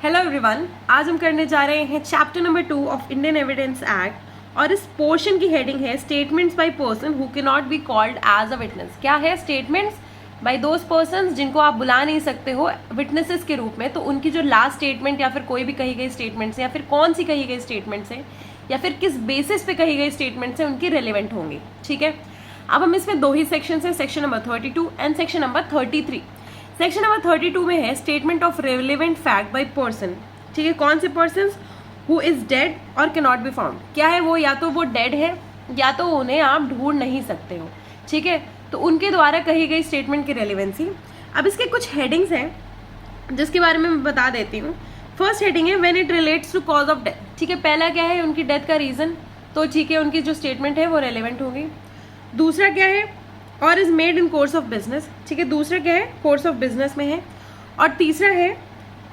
Hello everyone, आज हम करने जा रहे हैं chapter number 2 of Indian evidence act और इस पोर्शन की हेडिंग है statements by person who can not be called as a witness. क्या है? स्टेटमेंट्स बाय दोज पर्सन्स जिनको आप बुला नहीं सकते हो विटनेसेस के रूप में, तो उनकी जो लास्ट स्टेटमेंट या फिर कोई भी कही गई स्टेटमेंट्स या फिर कौन सी कही गई स्टेटमेंट्स है या फिर किस बेसिस पे कही गई स्टेटमेंट्स है उनकी रिलेवेंट होंगी। ठीक है, अब हम इसमें दो ही सेक्शन है, section number 32 and section number 33। Section number 32 में है statement of relevant fact by person. ठीक है, कौन से पर्सन? हु इज डेड और कैन नॉट बी फाउंड। क्या है वो? या तो वो डेड है या तो उन्हें आप ढूंढ नहीं सकते हो। ठीक है, तो उनके द्वारा कही गई स्टेटमेंट की रेलिवेंसी। अब इसके कुछ हेडिंग्स हैं जिसके बारे में मैं बता देती हूँ। फर्स्ट हेडिंग है when it relates to cause of death. ठीक है, पहला क्या है? उनकी डेथ का रीजन। तो ठीक है, उनकी जो स्टेटमेंट है वो रेलिवेंट होगी। दूसरा क्या है? और is made in course of business. ठीक है, दूसरा क्या है? कोर्स ऑफ बिजनेस में है। और तीसरा है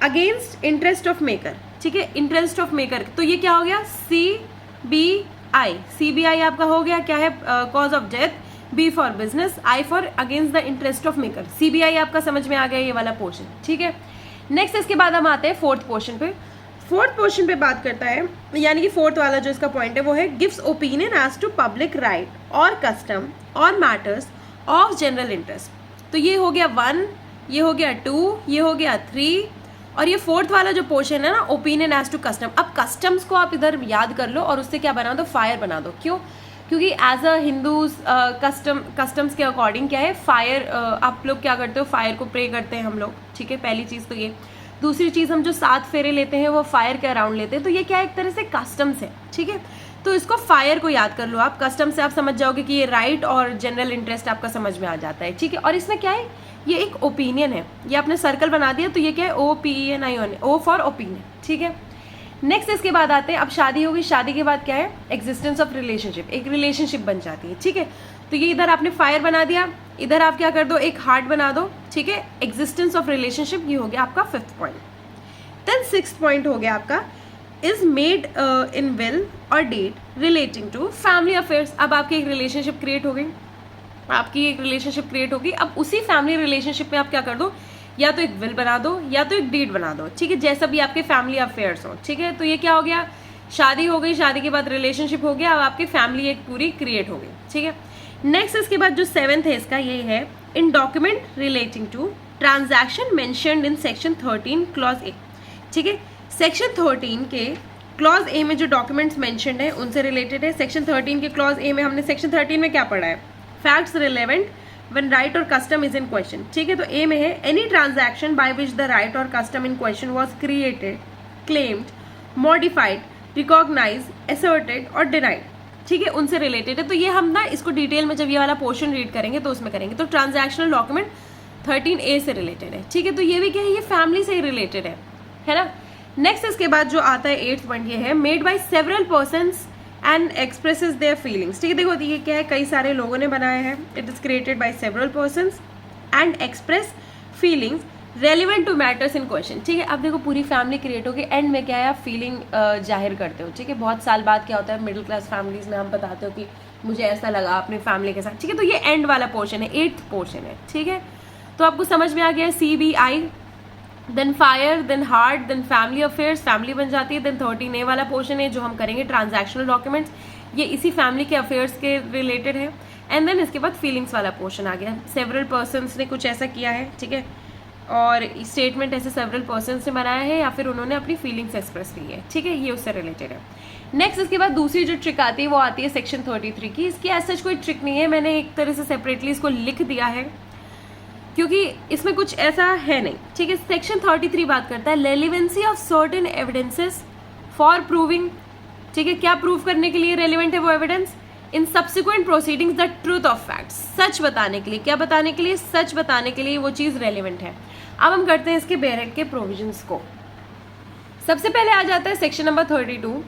अगेंस्ट इंटरेस्ट ऑफ मेकर। ठीक है, इंटरेस्ट ऑफ मेकर, तो ये क्या हो गया? CBI। CBI आपका हो गया क्या है? Cause of death, B for business, I for against the interest of maker. CBI आपका समझ में आ गया ये वाला पोर्शन। ठीक है, नेक्स्ट इसके बाद हम आते हैं फोर्थ पोर्शन पे। फोर्थ पोर्शन पे बात करता है, यानी कि फोर्थ वाला जो इसका पॉइंट है वो है gives opinion as to public right और कस्टम और मैटर्स ऑफ जनरल इंटरेस्ट। तो ये हो गया 1, ये हो गया 2, ये हो गया 3 और ये फोर्थ वाला जो पोर्शन है ना, ओपिनियन एज टू कस्टम। अब कस्टम्स को आप इधर याद कर लो और उससे क्या बना दो? फायर बना दो। क्यों? क्योंकि एज अ हिंदूज कस्टम्स के अकॉर्डिंग क्या है? फायर, आप लोग क्या करते हो? फायर को प्रे करते हैं हम लोग। ठीक है, पहली चीज़ तो ये। दूसरी चीज़, हम जो 7 फेरे लेते हैं वो फायर के अराउंड लेते हैं, तो ये क्या एक तरह से कस्टम्स है। ठीक है, तो इसको फायर को याद कर लो आप। कस्टम से आप समझ जाओगे कि ये राइट और जनरल इंटरेस्ट आपका समझ में आ जाता है। ठीक है, और इसमें क्या है? ये एक ओपिनियन है। ये आपने सर्कल बना दिया, तो ये क्या है? OPENION, O for opinion. ठीक है, नेक्स्ट इसके बाद आते हैं, अब शादी होगी। शादी के बाद क्या है? एग्जिस्टेंस ऑफ रिलेशनशिप, एक रिलेशनशिप बन जाती है। ठीक है, तो ये इधर आपने फायर बना दिया, इधर आप क्या कर दो? एक हार्ट बना दो। ठीक है, एग्जिस्टेंस ऑफ रिलेशनशिप, ये हो गया आपका 5th point. Then 6th point हो गया आपका इज मेड इन विल और deed relating to family affairs. अब आपकी एक रिलेशनशिप क्रिएट हो गई, आपकी एक रिलेशनशिप क्रिएट होगी। अब उसी फैमिली रिलेशनशिप में आप क्या कर दो? या तो एक विल बना दो या तो एक डीड बना दो। ठीक है, जैसा भी आपके फैमिली अफेयर्स हो। ठीक है, तो ये क्या हो गया? शादी हो गई, शादी के बाद रिलेशनशिप हो गया, अब आपकी फैमिली एक पूरी क्रिएट हो गई। ठीक है, नेक्स्ट इसके बाद जो 7th है इसका, ये है in document relating to transaction mentioned in section 13 clause A. ठीक है, सेक्शन 13 के क्लॉज ए में जो डॉक्यूमेंट्स मेंशन्ड है उनसे रिलेटेड है। सेक्शन 13 के क्लॉज ए में हमने सेक्शन 13 में क्या पढ़ा है? फैक्ट्स रिलेवेंट व्हेन राइट और कस्टम इज इन क्वेश्चन। ठीक है, तो ए में है any transaction by which the right और custom in question was created, claimed, modified, recognise, asserted or denied. ठीक है, उनसे रिलेटेड है। तो ये हम ना इसको डिटेल में जब ये वाला पोर्शन रीड करेंगे तो उसमें करेंगे। तो ट्रांजैक्शनल डॉक्यूमेंट 13A से रिलेटेड है। ठीक है, तो ये भी क्या है? ये फैमिली से ही रिलेटेड है ना। नेक्स्ट इसके बाद जो आता है 8th पॉइंट, ये है made by several persons and expresses their feelings. ठीक है, देखो ये क्या है? कई सारे लोगों ने बनाया है। It is created by several persons and express feelings relevant to matters in question. ठीक है, अब देखो पूरी फैमिली क्रिएट होगी, एंड में क्या है? आप फीलिंग जाहिर करते हो। ठीक है, बहुत साल बाद क्या होता है मिडिल क्लास फैमिलीज में, हम बताते हो कि मुझे ऐसा लगा अपनी फैमिली के साथ। ठीक है, तो ये एंड वाला पोर्शन है, 8th पोर्शन है। ठीक है, तो आपको समझ में आ गया CBI, then fire, then heart, then family affairs, family बन जाती है। देन 13A वाला पोर्शन है जो हम करेंगे ट्रांजैक्शनल डॉक्यूमेंट्स, ये इसी फैमिली के अफेयर्स के रिलेटेड है। एंड देन इसके बाद फीलिंग्स वाला पोर्शन आ गया। सेवरल पर्सन्स ने कुछ ऐसा किया है, ठीक है, और स्टेटमेंट ऐसे सेवरल पर्सन्स ने बनाया है या फिर उन्होंने अपनी फीलिंग्स एक्सप्रेस की है। ठीक है, ये उससे रिलेटेड है। नेक्स्ट इसके बाद दूसरी जो ट्रिक आती है वो आती है सेक्शन 33 की। इसकी ऐसा कोई ट्रिक नहीं है, मैंने एक तरह से सेपरेटली इसको लिख दिया है क्योंकि इसमें कुछ ऐसा है नहीं। ठीक है, सेक्शन 33 बात करता है relevancy of certain evidences for proving. ठीक है, क्या प्रूव करने के लिए रेलिवेंट है वो evidence? In subsequent proceedings the truth of facts, सच बताने के लिए। क्या बताने के लिए? सच बताने के लिए वो चीज़ रेलिवेंट है। अब हम करते हैं इसके बेरेट के प्रोविजंस को। सबसे पहले आ जाता है सेक्शन नंबर 32।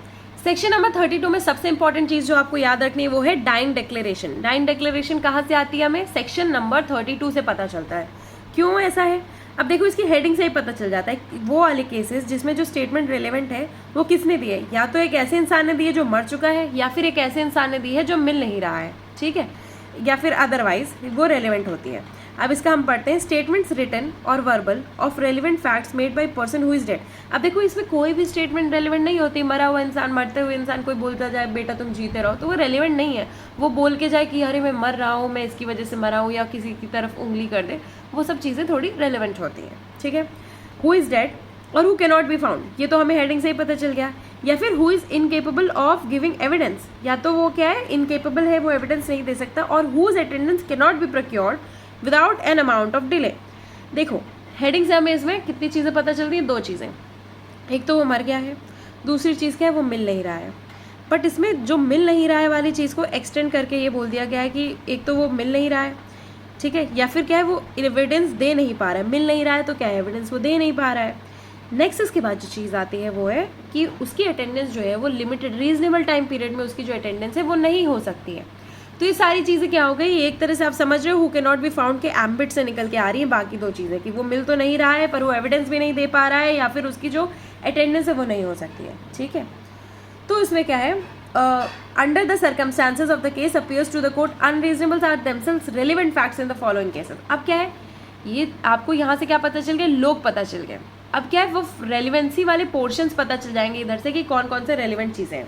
सेक्शन नंबर 32 में सबसे इंपॉर्टेंट चीज जो आपको याद रखनी है वो है डाइंग डिक्लेरेशन। डाइंग डिक्लेरेशन कहाँ से आती है? हमें सेक्शन नंबर 32 से पता चलता है। क्यों ऐसा है? अब देखो इसकी हेडिंग से ही पता चल जाता है। वो वाले केसेस जिसमें जो स्टेटमेंट रिलेवेंट है वो किसने दी है? या तो एक ऐसे इंसान ने दी है जो मर चुका है, या फिर एक ऐसे इंसान ने दी है जो मिल नहीं रहा है। ठीक है, या फिर अदरवाइज वो रेलेवेंट होती है। अब इसका हम पढ़ते हैं, स्टेटमेंट्स रिटन और verbal of relevant facts made by person who is dead. अब देखो इसमें कोई भी स्टेटमेंट रेलिवेंट नहीं होती, मरा हुआ इंसान, मरते हुए इंसान कोई बोलता जाए बेटा तुम जीते रहो, तो वो रेलिवेंट नहीं है। वो बोल के जाए कि अरे मैं मर रहा हूँ, मैं इसकी वजह से मरा हूँ, या किसी की तरफ उंगली कर दे, वो सब चीज़ें थोड़ी रेलिवेंट होती हैं, ठीक है। हु इज़ डेड और हु कैनॉट बी फाउंड, ये तो हमें हेडिंग से ही पता चल गया। या फिर who is incapable of giving evidence, या तो वो क्या है, इनकेपेबल है, वो एविडेंस नहीं दे सकता। और whose attendance cannot be procured without an amount of delay. देखो हेडिंग से हमें इसमें कितनी चीज़ें पता चल रही हैं, दो चीज़ें, एक तो वो मर गया है, दूसरी चीज़ क्या है, वो मिल नहीं रहा है। बट इसमें जो मिल नहीं रहा है वाली चीज़ को एक्सटेंड करके ये बोल दिया गया है कि एक तो वो मिल नहीं रहा है, ठीक है, या फिर क्या है, वो एविडेंस दे नहीं पा रहा है। मिल नहीं रहा है तो क्या है, एविडेंस वो दे नहीं पा रहा है। नेक्स्ट इसके बाद जो चीज़ आती है वो है कि उसकी अटेंडेंस जो है वो लिमिटेड रीजनेबल टाइम पीरियड में उसकी जो अटेंडेंस है वो नहीं हो सकती है। तो ये सारी चीज़ें क्या हो गई, एक तरह से आप समझ रहे हो who can not be found के एम्बिट से निकल के आ रही है बाकी दो चीज़ें, कि वो मिल तो नहीं रहा है पर वो एविडेंस भी नहीं दे पा रहा है, या फिर उसकी जो अटेंडेंस है वो नहीं हो सकती है, ठीक है। तो इसमें क्या है, under the circumstances of the case appears to the court unreasonable are themselves relevant facts in the following cases. अब क्या है, ये आपको यहाँ से क्या पता चल गया, लोग पता चल गए। अब क्या है, वो रेलिवेंसी वाले पोर्शंस पता चल जाएंगे इधर से कि कौन कौन से रेलिवेंट चीज़ें हैं।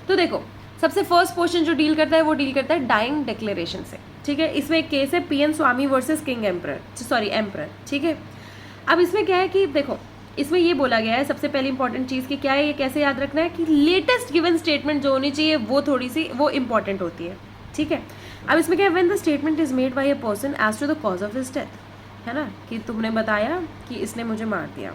तो देखो सबसे फर्स्ट पोर्शन जो डील करता है वो डील करता है डाइंग डिक्लेरेशन से, ठीक है। इसमें एक केस है पीएन स्वामी वर्सेस किंग एम्परर, ठीक है। अब इसमें क्या है कि देखो इसमें ये बोला गया है, सबसे पहली इंपॉर्टेंट चीज़ कि क्या है, ये कैसे याद रखना है कि लेटेस्ट गिवन स्टेटमेंट जो होनी चाहिए वो थोड़ी सी वो इंपॉर्टेंट होती है, ठीक है। अब इसमें क्या है, when the statement is made by a person as to the cause of his death, है ना, कि तुमने बताया कि इसने मुझे मार दिया,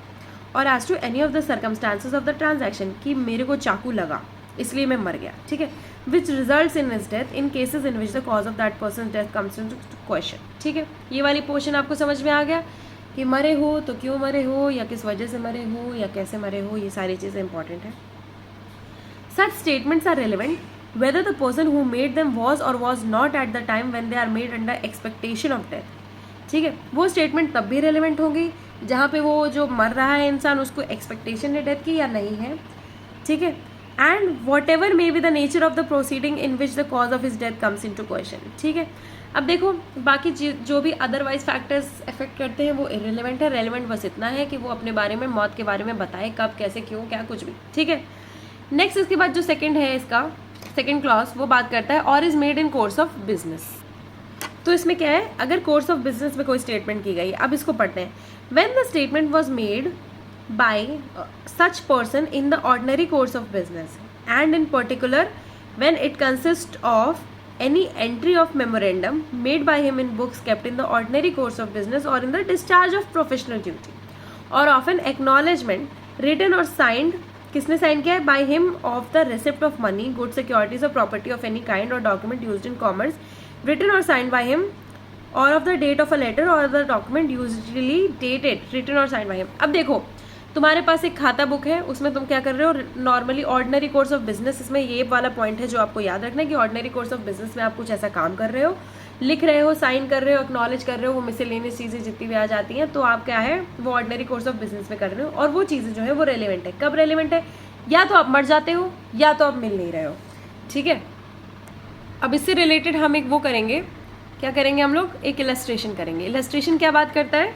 और as to any of the circumstances of the transaction, कि मेरे को चाकू लगा इसलिए मैं मर गया, ठीक है, which results in his death in cases in which the cause of that person death comes into question, ठीक है। ये वाली पोर्शन आपको समझ में आ गया कि मरे हो तो क्यों मरे हो, या किस वजह से मरे हो, या कैसे मरे हो, ये सारी चीज़ें इंपॉर्टेंट है। Such statements are relevant whether the person who made them was or was not at the time when they are made under expectation of death, ठीक है। वो स्टेटमेंट तब भी रेलिवेंट होंगी जहाँ पे वो जो मर रहा है इंसान उसको एक्सपेक्टेशन है डेथ की या नहीं है, ठीक है। And whatever may be the nature of the proceeding in which the cause of his death comes into question, ठीक है। अब देखो बाकी जो भी अदरवाइज फैक्टर्स इफेक्ट करते हैं वो इरेलीवेंट है, रेलिवेंट बस इतना है कि वो अपने बारे में, मौत के बारे में बताए, कब, कैसे, क्यों, क्या, कुछ भी, ठीक है। नेक्स्ट इसके बाद जो सेकंड है इसका सेकंड क्लॉज, वो बात करता है और is made in course of business. तो इसमें क्या है, अगर कोर्स ऑफ बिजनेस में कोई स्टेटमेंट की गई, अब इसको पढ़ते हैं। When the statement was made by such person in the ordinary course of business and in particular when it consist of any entry of memorandum made by him in books kept in the ordinary course of business or in the discharge of professional duty, or of an acknowledgement written or signed, किसने sign किया है, by him of the receipt of money, goods, securities or property of any kind or document used in commerce written or signed by him, or of the date of a letter or the document usually dated written or signed by him। अब देखो तुम्हारे पास एक खाता book है, उसमें तुम क्या कर रहे हो, normally ordinary course of business, इसमें ये वाला पॉइंट है जो आपको याद रखना है कि ऑर्डिनरी कोर्स ऑफ बिजनेस में आप कुछ ऐसा काम कर रहे हो, लिख रहे हो, साइन कर रहे हो, एक्नॉलेज कर रहे हो, वो मिसलेनियस चीज़ें जितनी भी आ जाती हैं, तो आप क्या है वो ऑर्डिनरी कोर्स ऑफ बिजनेस में कर रहे हो, और वो चीज़ें जो है वो रेलिवेंट है। कब रेलिवेंट है, या तो आप मर जाते हो या तो आप मिल नहीं रहे हो, ठीक है। अब इससे रिलेटेड हम एक वो करेंगे, क्या करेंगे हम लोग, एक इलस्ट्रेशन करेंगे। इलस्ट्रेशन क्या बात करता है,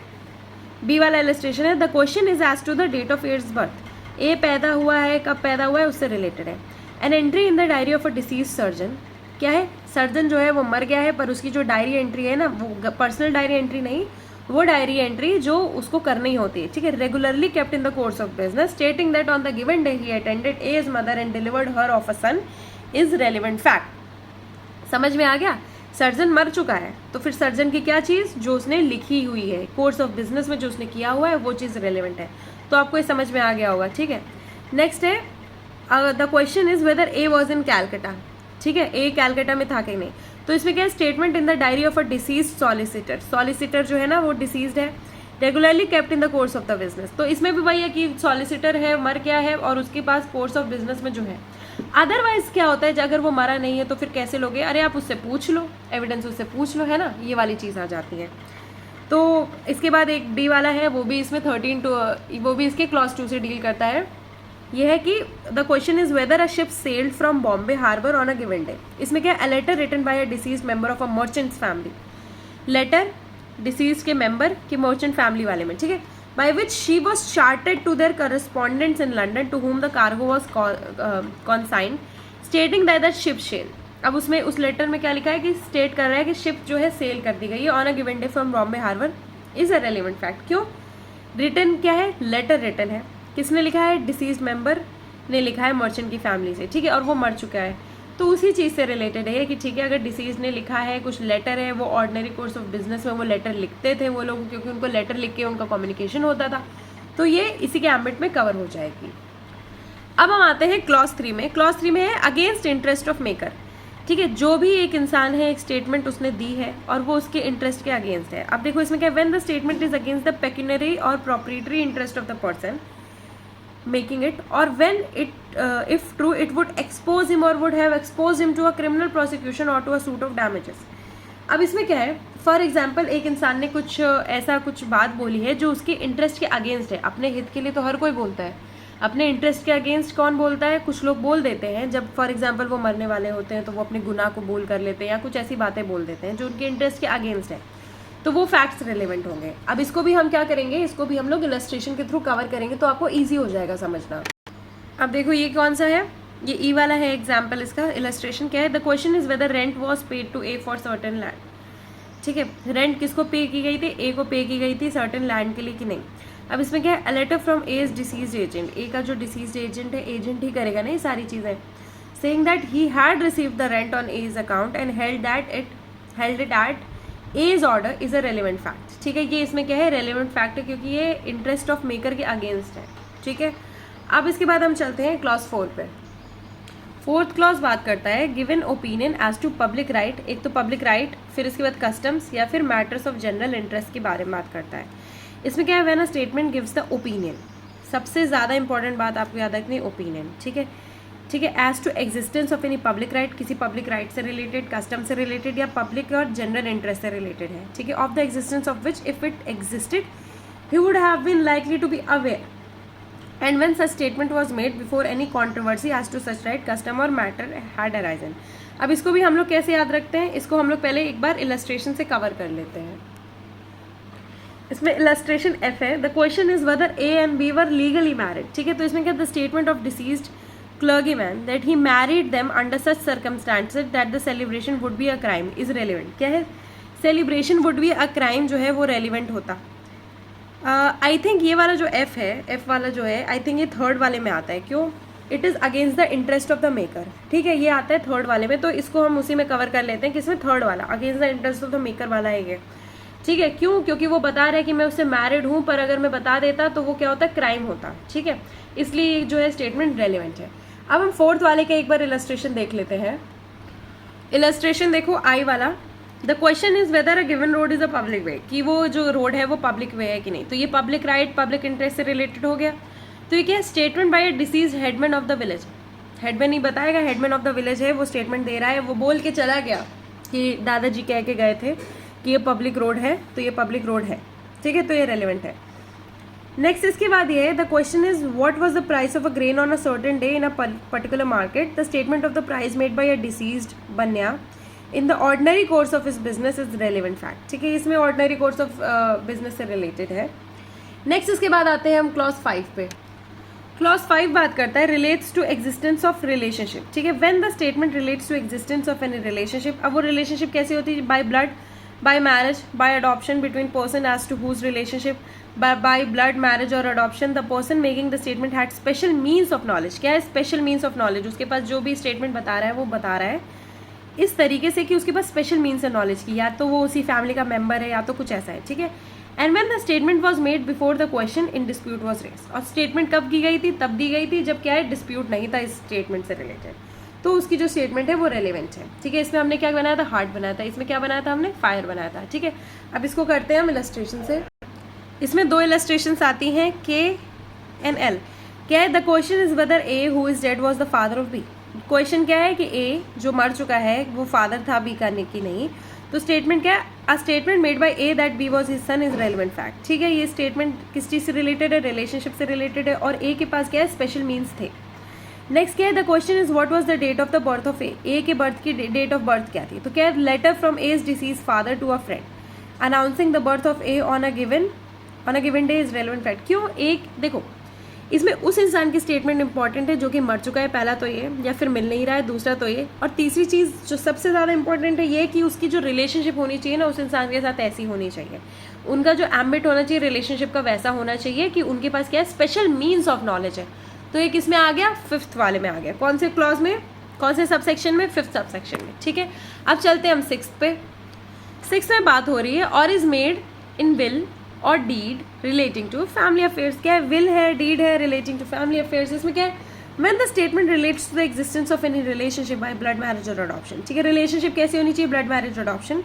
बी वाला इलस्ट्रेशन है, the question is as to the date of A's birth, A पैदा हुआ है, कब पैदा हुआ है, उससे रिलेटेड है। An entry in the diary of a disease surgeon, क्या है, सर्जन जो है वो मर गया है पर उसकी जो डायरी एंट्री है ना, वो पर्सनल डायरी एंट्री नहीं, वो डायरी एंट्री जो उसको करनी होती है, ठीक है, regularly kept in the course of business stating that on the given day he attended A's mother and delivered her of a son is relevant fact. समझ में आ गया, सर्जन मर चुका है तो फिर सर्जन की क्या चीज़ जो उसने लिखी हुई है कोर्स ऑफ बिजनेस में जो उसने किया हुआ है वो चीज़ रेलिवेंट है, तो आपको ये समझ में आ गया होगा, ठीक है। नेक्स्ट है the question is whether A was in Calcutta, ठीक है, ए कैलकटा में था कि नहीं। तो इसमें क्या है, statement in the diary of a disease solicitor, solicitor जो है ना वो डिसीज्ड है, regularly kept in the course of the business. तो इसमें भी वही है कि सॉलिसिटर है, मर गया है और उसके पास कोर्स ऑफ बिजनेस में जो है। अदरवाइज क्या होता है, अगर वो मरा नहीं है तो फिर कैसे लोगे, अरे आप उससे पूछ लो, एविडेंस उससे पूछ लो, है ना, ये वाली चीज़ आ जाती है। तो इसके बाद एक डी वाला है, वो भी इसमें 13 टू वो भी इसके क्लॉज 2 से डील करता है। ये है कि the question is whether a ship sailed from Bombay harbour on a given day. इसमें क्या है, a letter written by a deceased member of a merchant's family, letter deceased के मेंबर के मर्चेंट फैमिली वाले में, ठीक है, by which she was chartered to their correspondents in London to whom the cargo was consigned stating that ship sail. अब उसमें उस letter में क्या लिखा है कि स्टेट कर रहा है कि शिप जो है सेल कर दी गई है on a given day from Bombay harbour is a relevant fact. क्यों? रिटर्न क्या है? लेटर रिटर्न है। किसने लिखा है? डिसीज मेंबर ने लिखा है मर्चेंट की फैमिली से, ठीक है, और वो मर चुका है, तो उसी चीज़ से रिलेटेड है कि ठीक है अगर डिसीज ने लिखा है कुछ लेटर है, वो ऑर्डिनरी कोर्स ऑफ बिजनेस में वो लेटर लिखते थे वो लोग, क्योंकि उनको लेटर लिख के उनका कम्युनिकेशन होता था, तो ये इसी के एम्बिट में कवर हो जाएगी। अब हम आते हैं क्लॉज 3 में। क्लॉज 3 में है अगेंस्ट इंटरेस्ट ऑफ मेकर, ठीक है, जो भी एक इंसान है एक स्टेटमेंट उसने दी है और वो उसके इंटरेस्ट के अगेंस्ट है। अब देखो इसमें क्या, when the statement is against the pecuniary or property interest of the person making it, or when it if true it would expose him or would have exposed him to a criminal prosecution or to a suit of damages। अब इसमें क्या है, for example एक इंसान ने कुछ ऐसा कुछ बात बोली है जो उसके इंटरेस्ट के अगेंस्ट है। अपने हित के लिए तो हर कोई बोलता है, अपने इंटरेस्ट के अगेंस्ट कौन बोलता है? कुछ लोग बोल देते हैं, जब फॉर एग्जाम्पल वो मरने वाले होते हैं तो वो अपने गुनाह को बोल कर लेते हैं या कुछ ऐसी बातें बोल देते हैं जो उनके इंटरेस्ट के अगेंस्ट है, तो वो फैक्ट्स रिलेवेंट होंगे। अब इसको भी हम क्या करेंगे, इसको भी हम लोग इलस्ट्रेशन के थ्रू कवर करेंगे तो आपको इजी हो जाएगा समझना। अब देखो ये कौन सा है, ये ई वाला है एग्जाम्पल। इसका इलस्ट्रेशन क्या है, the question is whether rent was paid to A for certain land, ठीक है, रेंट किसको पे की गई थी? ए को पे की गई थी सर्टेन लैंड के लिए कि नहीं। अब इसमें क्या है, a letter from A's deceased agent, A का जो डिसीज्ड एजेंट है, एजेंट ही करेगा ना ये सारी चीज़ें, saying that he had received the rent on A's account and held it at A's order is a relevant fact, ठीक है, ये इसमें क्या है, रेलिवेंट फैक्ट है क्योंकि ये इंटरेस्ट ऑफ मेकर के अगेंस्ट है, ठीक है। अब इसके बाद हम चलते हैं क्लॉज 4 पे। फोर्थ क्लॉज बात करता है given opinion as to public right, एक तो पब्लिक राइट, फिर इसके बाद कस्टम्स या फिर मैटर्स ऑफ जनरल इंटरेस्ट के बारे में बात करता है। इसमें क्या है, when a statement gives the opinion, सबसे ज़्यादा इंपॉर्टेंट बात आपको याद रखनी है ओपिनियन, ठीक है, ठीक है, as to existence of any public right, किसी पब्लिक राइट से रिलेटेड, कस्टम से रिलेटेड या पब्लिक और जनरल इंटरेस्ट से रिलेटेड है, ठीक है, of the existence of which if it existed he would have been likely to be aware and when such statement was made before any controversy as to such right, custom और matter had arisen. अब इसको भी हम लोग कैसे याद रखते हैं, इसको हम लोग पहले एक बार इलस्ट्रेशन से कवर कर लेते हैं। इसमें इलस्ट्रेशन एफ है, the question is whether A and B were legally married, ठीक है, तो इसमें क्या, the statement of deceased clergyman that he married them under such circumstances that the celebration would be a crime is relevant। क्या है, celebration would be a crime जो है वो relevant होता। आई थिंक ये वाला जो एफ है, एफ वाला जो है, आई थिंक ये थर्ड वाले में आता है। क्यों? It is against the interest of the maker, ठीक है, ये आता है थर्ड वाले में, तो इसको हम उसी में कवर कर लेते हैं कि इसमें थर्ड वाला against the interest of the maker वाला है ये, ठीक है। क्यों? क्योंकि वो बता रहे हैं कि मैं उससे मैरिड हूँ, पर अगर मैं बता देता तो वो क्या होता है, क्राइम होता, ठीक है, इसलिए जो है स्टेटमेंट रेलिवेंट है। अब हम फोर्थ वाले का एक बार इलस्ट्रेशन देख लेते हैं। इलस्ट्रेशन देखो आई वाला, the question is whether a given road is a public way, कि वो जो रोड है वो पब्लिक वे है कि नहीं, तो ये पब्लिक राइट पब्लिक इंटरेस्ट से रिलेटेड हो गया। तो ये क्या है, statement by a deceased headman of the village, headman ही बताएगा, हेडमैन ऑफ द विलेज है, वो स्टेटमेंट दे रहा है, वो बोल के चला गया कि दादाजी कह के गए थे कि ये पब्लिक रोड है, तो ये पब्लिक रोड है, ठीक है, तो ये रेलिवेंट है। नेक्स्ट इसके बाद ये है, the question is what was the price of a grain on a certain day in a particular market, the statement of the price made by a deceased bania in the ordinary course of his business is relevant fact, ठीक है, इसमें ordinary course of business से related है। Next इसके बाद आते हैं हम क्लॉज 5 पे। क्लॉज 5 बात करता है relates to existence of relationship, ठीक है, when the statement relates to existence of any relationship. अब वो रिलेशनशिप कैसी होती है, by blood, by marriage, by adoption between person as to whose relationship, by blood, marriage or adoption the person making the statement had special means of knowledge। क्या है special means of knowledge, उसके पास जो भी statement बता रहा है वो बता रहा है इस तरीके से कि उसके पास special means of knowledge की, या तो वो उसी फैमिली का मेंबर है या तो कुछ ऐसा है, ठीक है। And when the statement was made before the question in dispute was raised, और स्टेटमेंट कब की गई थी, तब दी गई थी जब क्या है, डिस्प्यूट नहीं था इस स्टेटमेंट से रिलेटेड, तो उसकी जो स्टेटमेंट है वो रेलेवेंट है, ठीक है। इसमें हमने क्या बनाया था, हार्ट बनाया था, इसमें क्या बनाया था हमने, फायर बनाया था, ठीक है। अब इसको करते हैं हम इलस्ट्रेशन से। इसमें दो इलस्ट्रेशंस आती हैं, के एंड एल। क्या है, the question is whether A who is dead was the father of B. Question क्या है कि ए जो मर चुका है वो फादर था बी का की नहीं, तो स्टेटमेंट क्या है, a statement made by A that B was his son is relevant fact, ठीक है। ये स्टेटमेंट किस चीज़ से रिलेटेड है, रिलेशनशिप से रिलेटेड है, और ए के पास क्या है, स्पेशल मीन्स थे। नेक्स्ट क्या है, the question is what was the date of the birth of A, A के बर्थ की डेट ऑफ बर्थ क्या थी, तो क्या है, letter from A's deceased father to a friend, announcing the birth of A on a given day is relevant fact. क्यों? एक देखो, इसमें उस इंसान की स्टेटमेंट इंपॉर्टेंट है जो कि मर चुका है, पहला तो ये, या फिर मिल नहीं रहा है, दूसरा तो ये, और तीसरी चीज़ जो सबसे ज़्यादा इंपॉर्टेंट है ये कि उसकी जो रिलेशनशिप होनी चाहिए ना उस इंसान के साथ ऐसी होनी चाहिए, उनका जो एम्बिट होना चाहिए रिलेशनशिप का वैसा होना चाहिए कि उनके पास क्या है, स्पेशल मीन्स ऑफ नॉलेज है। तो एक इसमें आ गया, फिफ्थ वाले में आ गया, कौन से क्लॉज में, कौन से सबसेक्शन में, फिफ्थ सबसेक्शन में। ठीक है, अब चलते हैं हम सिक्स्थ पे। सिक्स्थ में बात हो रही है और इज मेड इन विल और deed relating to family affairs. क्या है? विल है, डीड है, रिलेटिंग टू फैमिली अफेयर्स। इसमें क्या है? When the statement relates to the existence of any relationship by blood marriage और अडॉप्शन। ठीक है, रिलेशनशिप कैसी होनी चाहिए? Blood marriage adoption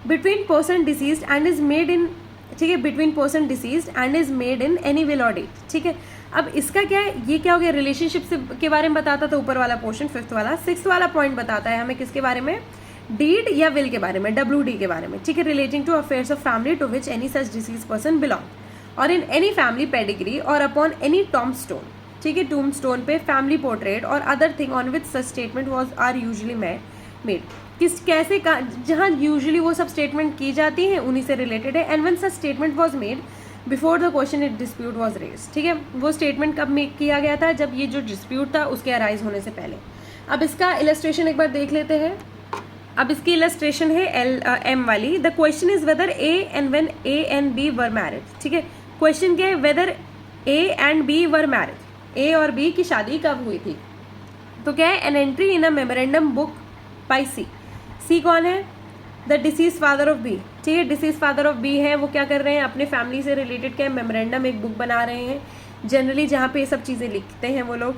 between person deceased and is made in, ठीक है, between person deceased and is made in any will और deed. ठीक है, अब इसका क्या है, ये क्या हो गया, रिलेशनशिप से के बारे में बताता था ऊपर वाला पोर्शन, फिफ्थ वाला। सिक्स्थ वाला पॉइंट बताता है हमें किसके बारे में, डीड या विल के बारे में, WD के बारे में। ठीक है, relating to affairs of family to which any such deceased person belong और इन एनी फैमिली पेडिग्री और अपॉन एनी टॉम स्टोन। ठीक है, टूम स्टोन पे फैमिली पोर्ट्रेट और other thing on which such statement was are usually made. किस कैसे का जहाँ यूजली वो सब स्टेटमेंट की जाती हैं उन्हीं से रिलेटेड है। And when such statement was made before the question in dispute was raised. ठीक है, वो स्टेटमेंट कब मेक किया गया था, जब ये जो डिस्प्यूट था उसके अराइज होने से पहले। अब इसका इलस्ट्रेशन एक बार देख लेते हैं। अब इसकी इलस्ट्रेशन है M वाली। The question is whether A and when A and B were married. ठीक है, क्वेश्चन क्या है, whether A and B were married, A और B की शादी कब हुई थी। तो क्या है, an entry in a memorandum book by C कौन है, the disease father of B। ठीक है, डिसीज फादर ऑफ B है, वो क्या कर रहे हैं, अपने फैमिली से रिलेटेड क्या है, मेमोरेंडम एक बुक बना रहे हैं जनरली जहाँ पे ये सब चीज़ें लिखते हैं वो लोग।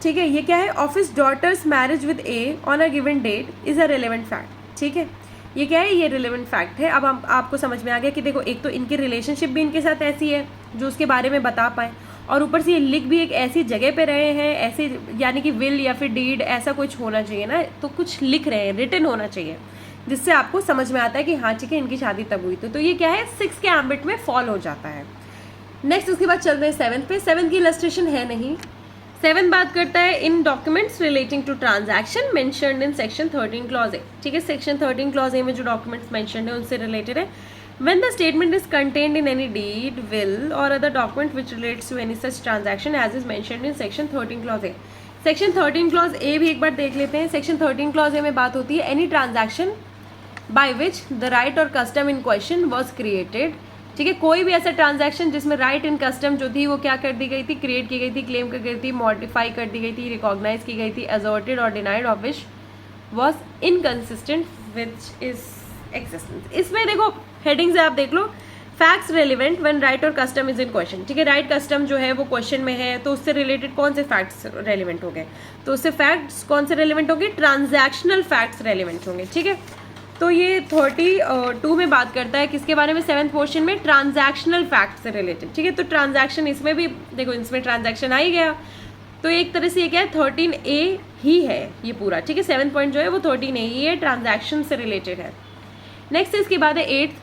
ठीक है, ये क्या है, of his daughter's marriage with A on a given date is a relevant fact. ठीक है, ये क्या है, ये रिलेवेंट फैक्ट है। अब आपको समझ में आ गया कि देखो, एक तो इनकी रिलेशनशिप भी इनके साथ ऐसी है जो उसके बारे में बता पाए, और ऊपर से ये लिख भी एक ऐसी जगह पे रहे हैं, ऐसे यानी कि विल या फिर डीड ऐसा कुछ होना चाहिए ना, तो कुछ लिख रहे हैं, रिटन होना चाहिए, जिससे आपको समझ में आता है कि हाँ ठीक है इनकी शादी तब हुई थी। तो ये क्या है, 6 के एम्बिट में फॉल हो जाता है। नेक्स्ट उसके बाद चलते हैं 7th पे। 7th की इलस्ट्रेशन है नहीं। 7 बात करता है in documents relating to transaction mentioned in section 13 clause A. ठीक है, सेक्शन 13 क्लॉज ए में जो डॉक्यूमेंट्स मेंशन्ड है उनसे रिलेटेड है। When the statement is contained in any deed, will or other document which relates to any such transaction as is mentioned in section 13 clause A. Section 13 clause A भी एक बार देख लेते हैं। Section 13 clause A में बात होती है any transaction by which the right or custom in question was created। ठीक है, कोई भी ऐसा ट्रांजैक्शन जिसमें राइट इन कस्टम जो थी वो क्या कर दी गई थी, क्रिएट की गई थी, क्लेम कर गई थी, मॉडिफाई कर दी गई थी, रिकॉग्नाइज की गई थी, asserted or denied of which was inconsistent which is existence. इसमें देखो हेडिंग से आप देख लो, फैक्ट्स रेलिवेंट व्हेन राइट और कस्टम इज इन क्वेश्चन। ठीक है, राइट कस्टम जो है वो क्वेश्चन में है, तो उससे रिलेटेड कौन से फैक्ट्स रेलिवेंट हो गए, तो उससे फैक्ट्स कौन से रेलिवेंट होंगे, ट्रांजैक्शनल फैक्ट्स रेलिवेंट होंगे। ठीक है, तो ये 32 में बात करता है किसके बारे में, 7th पोर्शन में ट्रांजैक्शनल फैक्ट से रिलेटेड। ठीक है, तो ट्रांजैक्शन इसमें भी देखो, इसमें ट्रांजैक्शन आ ही गया, तो एक तरह से ये क्या है, 13A ही है ये पूरा। ठीक है, 7th पॉइंट जो है वो 13A ही है, ट्रांजैक्शन से रिलेटेड है। नेक्स्ट इसके बाद है 8th,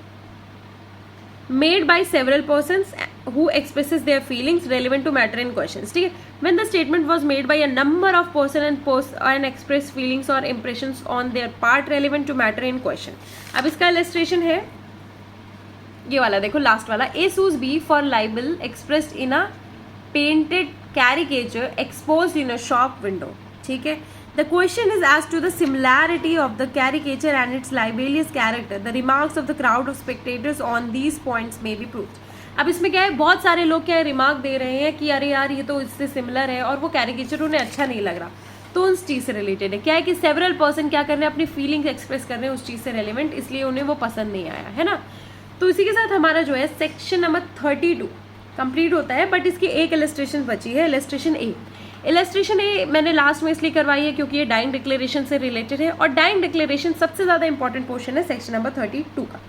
made by several persons who expresses their feelings relevant to matter in questions। ठीक है, when the statement was made by a number of person and express feelings or impressions on their part relevant to matter in question। अब इसका illustration है ये वाला, देखो last वाला, A sues B for libel expressed in a painted caricature exposed in a shop window। ठीक है, the question is as to the similarity of the caricature and its libelous character। The remarks of the crowd of spectators on these points may be proved। अब इसमें क्या है, बहुत सारे लोग क्या है रिमार्क दे रहे हैं कि अरे यार ये तो इससे सिमिलर है और वो कैरिकेचर उन्हें अच्छा नहीं लग रहा, तो उस चीज़ से रिलेटेड है। क्या है कि सेवरल पर्सन क्या कर रहे हैं, अपनी फीलिंग्स एक्सप्रेस कर रहे हैं उस चीज़ से रेलिवेंट, इसलिए उन्हें वो पसंद नहीं आया है ना। तो इसी के साथ हमारा जो है सेक्शन नंबर 32 कंप्लीट होता है, बट इसकी एक इलस्ट्रेशन बची है, इलस्ट्रेशन ए। इलस्ट्रेशन ए मैंने लास्ट में इसलिए करवाई है क्योंकि ये डाइंग डिक्लेरेशन से रिलेटेड है, और डाइंग डिक्लेरेशन सबसे ज़्यादा इंपॉर्टेंट पोर्शन है सेक्शन नंबर 32 का।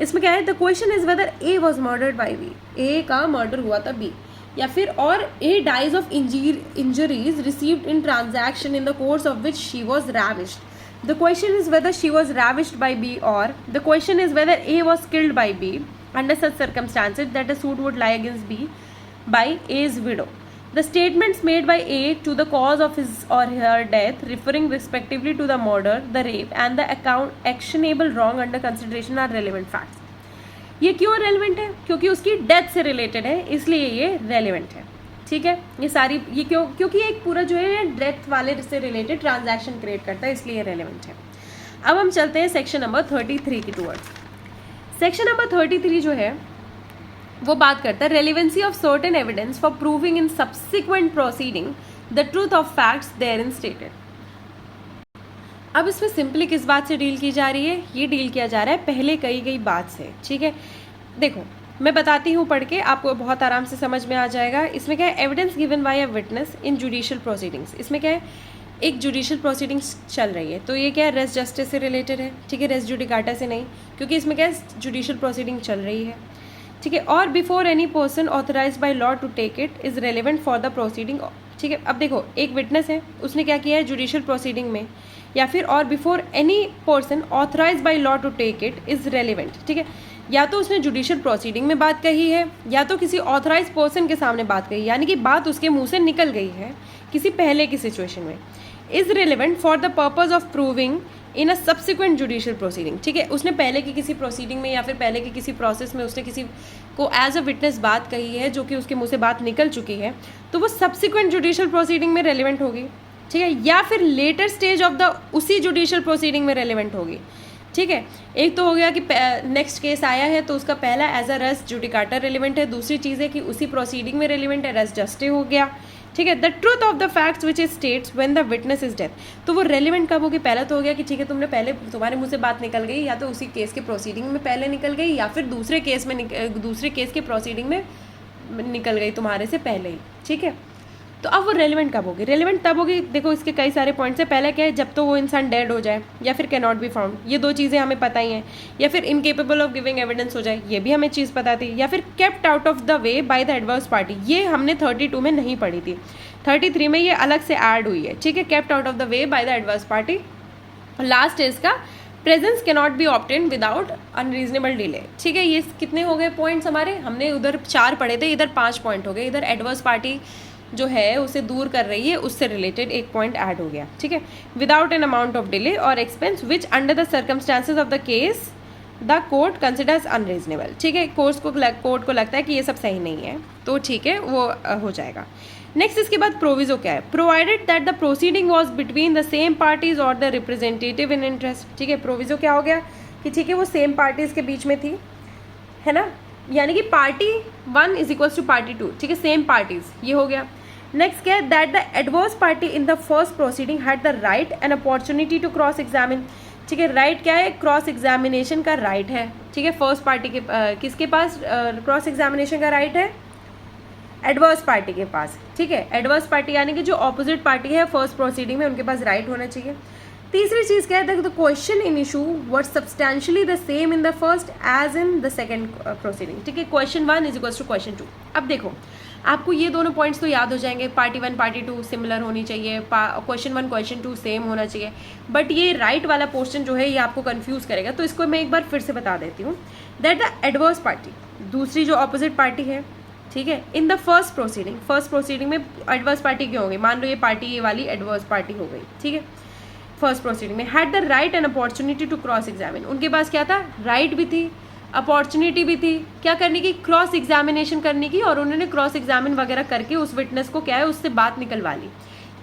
इसमें क्या है, the question is whether A was murdered by B, A का मर्डर हुआ था बी, या फिर or A dies of injuries received in transaction in the course of which she was ravished. The question is whether she was ravished by B, or the question is whether A was killed by B under such circumstances that a suit would lie against B by A's widow. The statements made by A to the cause of his or her death, referring respectively to the murder, the rape, and the actionable wrong under consideration are relevant facts. ये क्यों relevant है? क्योंकि उसकी death से related है, इसलिए ये relevant है. ठीक है, ये सारी ये क्योंकि एक पूरा जो है डेथ वाले से रिलेटेड ट्रांजैक्शन क्रिएट करता है, इसलिए रेलिवेंट है. अब हम चलते हैं सेक्शन नंबर 33 की टूवर्ड्स. सेक्शन नंबर 33 जो है वो बात करता है relevancy of certain evidence for proving in subsequent proceeding the truth of facts therein stated. अब इसमें सिंपली किस बात से डील की जा रही है? ये डील किया जा रहा है पहले कही गई बात से. ठीक है, देखो मैं बताती हूँ पढ़ के, आपको बहुत आराम से समझ में आ जाएगा. इसमें क्या है? Evidence given by a witness in judicial proceedings. इसमें क्या है? एक जुडिशियल प्रोसीडिंग्स चल रही है, तो ये क्या है? रेस जस्टिस से रिलेटेड है. ठीक है, रेस जुडिकाटा से नहीं, क्योंकि इसमें क्या है? जुडिशियल प्रोसीडिंग चल रही है. ठीक है, और before any person authorise by law to take it is relevant for the proceeding. ठीक है, अब देखो एक विटनेस है, उसने क्या किया है? जुडिशियल प्रोसीडिंग में या फिर और before any person authorise by law to take it is relevant. ठीक है, या तो उसने जुडिशियल प्रोसीडिंग में बात कही है या तो किसी ऑथराइज पर्सन के सामने बात कही, यानी कि बात उसके मुंह से निकल गई है किसी पहले की सिचुएशन में. Is relevant for the purpose of proving in a subsequent judicial proceeding. ठीक है, उसने पहले की किसी प्रोसीडिंग में या फिर पहले की किसी प्रोसेस में उसने किसी को एज अ विटनेस बात कही है जो कि उसके मुंह से बात निकल चुकी है, तो वो सब्सिक्वेंट जुडिशियल प्रोसीडिंग में रेलिवेंट होगी. ठीक है, या फिर लेटर स्टेज ऑफ द उसी जुडिशियल प्रोसीडिंग में रेलिवेंट होगी. ठीक है, एक तो हो गया कि नेक्स्ट केस आया है तो उसका पहला as a res judicata relevant है. दूसरी चीज़ है कि उसी प्रोसीडिंग में रेलिवेंट है, रेस जस्टे हो गया. ठीक है, the truth of the facts which is states when the witness is death. तो वो रेलिवेंट कब होगी? पहला तो हो गया कि ठीक है तुमने पहले तुम्हारे मुंह से बात निकल गई, या तो उसी केस के प्रोसीडिंग में पहले निकल गई या फिर दूसरे केस के प्रोसीडिंग में निकल गई तुम्हारे से पहले ही. ठीक है, तो अब वो रेलिवेंट कब होगी? रेलिवेंट तब होगी, देखो इसके कई सारे पॉइंट्स है. पहले क्या है? जब तो वो इंसान डेड हो जाए या फिर कैन नॉट बी फाउंड, ये दो चीज़ें हमें पता ही हैं. या फिर इनकेपेबल ऑफ गिविंग एविडेंस हो जाए, ये भी हमें चीज़ पता थी. या फिर kept out of the way by the adverse party, ये हमने 32 में नहीं पढ़ी थी, 33 में ये अलग से ऐड हुई है. ठीक है, kept out of the way by the adverse party. Last है इसका presence can not B obtained without unreasonable delay. ठीक है, ये कितने हो गए पॉइंट्स हमारे? हमने उधर 4 पढ़े थे, इधर 5 पॉइंट हो गए. इधर एडवर्स पार्टी जो है उसे दूर कर रही है, उससे रिलेटेड एक पॉइंट ऐड हो गया. ठीक है, without an amount of delay or expense which under the circumstances of the case the court considers unreasonable. ठीक है, कोर्ट को लगता है कि ये सब सही नहीं है, तो ठीक है वो हो जाएगा. नेक्स्ट इसके बाद प्रोविजो क्या है? Provided that the proceeding was between the same parties और द रिप्रेजेंटेटिव इन इंटरेस्ट. ठीक है, प्रोविजो क्या हो गया कि ठीक है वो सेम पार्टीज के बीच में थी, है ना, यानी कि party 1 is equals to party 2. ठीक है, सेम पार्टीज, ये हो गया. नेक्स्ट क्या है? That the adverse party in the first proceeding had the right and opportunity to cross examine. ठीक है, राइट क्या है? क्रॉस एग्जामिनेशन का राइट है. ठीक है, फर्स्ट पार्टी के किसके पास क्रॉस एग्जामिनेशन का राइट है? एडवर्स पार्टी के पास. ठीक है, एडवर्स पार्टी यानी कि जो ऑपोजिट पार्टी है फर्स्ट प्रोसीडिंग में, उनके पास राइट होना चाहिए. तीसरी चीज़ क्या है? The question in issue were substantially the same in the first as in the second proceeding. ठीक है, question 1 is equals to question 2. अब देखो आपको ये दोनों पॉइंट्स तो याद हो जाएंगे, पार्टी 1 पार्टी 2 सिमिलर होनी चाहिए, क्वेश्चन 1 क्वेश्चन 2 सेम होना चाहिए. बट ये राइट वाला पोर्शन जो है ये आपको कंफ्यूज करेगा, तो इसको मैं एक बार फिर से बता देती हूँ. दैट द एडवर्स पार्टी, दूसरी जो ऑपोजिट पार्टी है, ठीक है, इन द फर्स्ट प्रोसीडिंग में एडवर्स पार्टी क्यों हो गई? मान लो ये पार्टी ये वाली एडवर्स पार्टी हो गई. ठीक है, फर्स्ट प्रोसीडिंग में had the right and opportunity to cross examine. उनके पास क्या था? राइट भी थी, अपॉर्चुनिटी भी थी, क्या करने की? क्रॉस एग्जामिनेशन करने की. और उन्होंने क्रॉस एग्जामिन वगैरह करके उस विटनेस को क्या है उससे बात निकलवा ली.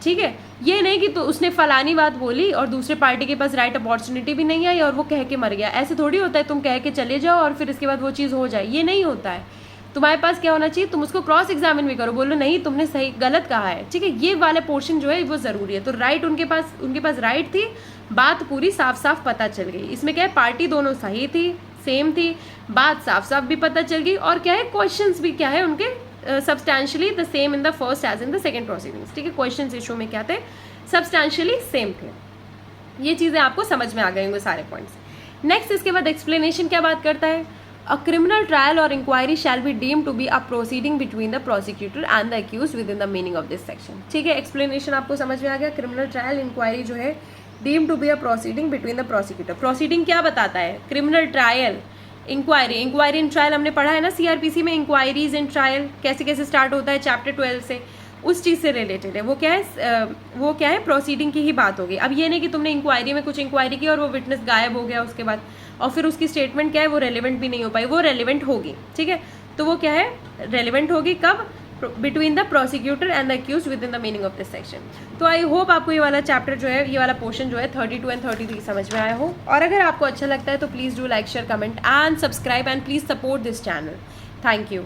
ठीक है, ये नहीं कि तो उसने फलानी बात बोली और दूसरे पार्टी के पास राइट अपॉर्चुनिटी भी नहीं आई और वो कह के मर गया. ऐसे थोड़ी होता है तुम कह के चले जाओ और फिर इसके बाद वो चीज़ हो जाए, ये नहीं होता है. तुम्हारे पास क्या होना चाहिए? तुम उसको क्रॉस एग्जामिन भी करो, बोलो नहीं तुमने सही गलत कहा है. ठीक है, ये वाला पोर्शन जो है वो ज़रूरी है. तो राइट उनके पास राइट थी, बात पूरी साफ साफ पता चल गई. इसमें क्या है? पार्टी दोनों सही थी, सेम थी, बात साफ साफ भी पता चल गई. और क्या है? क्वेश्चंस भी क्या है उनके substantially the same in the first as in the second proceedings. ठीक है, क्वेश्चंस इशू में क्या थे? सब्सटैंशियली सेम थे. ये चीज़ें आपको समझ में आ गए होंगे सारे पॉइंट्स. नेक्स्ट इसके बाद एक्सप्लेनेशन क्या बात करता है? A criminal trial or inquiry shall be deemed to be a proceeding between the prosecutor and the accused within the meaning of this section. ठीक है, एक्सप्लेनेशन आपको समझ में आ गया. क्रिमिनल ट्रायल इंक्वायरी जो है deemed to be a proceeding between the prosecutor. Proceeding क्या बताता है? Criminal trial, inquiry in trial हमने पढ़ा है ना CRPC में. इंक्वायरीज इन ट्रायल कैसे कैसे स्टार्ट होता है चैप्टर 12 से. उस चीज़ से रिलेटेड है। वो क्या है प्रोसीडिंग की ही बात होगी। अब ये नहीं कि तुमने इंक्वायरी में कुछ इंक्वायरी की और वो विटनेस गायब हो गया उसके बाद, और फिर उसकी स्टेटमेंट क्या है वो रेलिवेंट भी नहीं हो पाई, वो रेलिवेंट होगी, ठीक है। तो वो क्या है रेलिवेंट होगी कब, between the prosecutor and the accused within the meaning of this section. तो आई होप आपको ये वाला चैप्टर जो है, ये वाला पोर्शन जो है 32 एंड 33 समझ में आया हो। और अगर आपको अच्छा लगता है तो please do like share comment and subscribe and please support this channel. Thank you.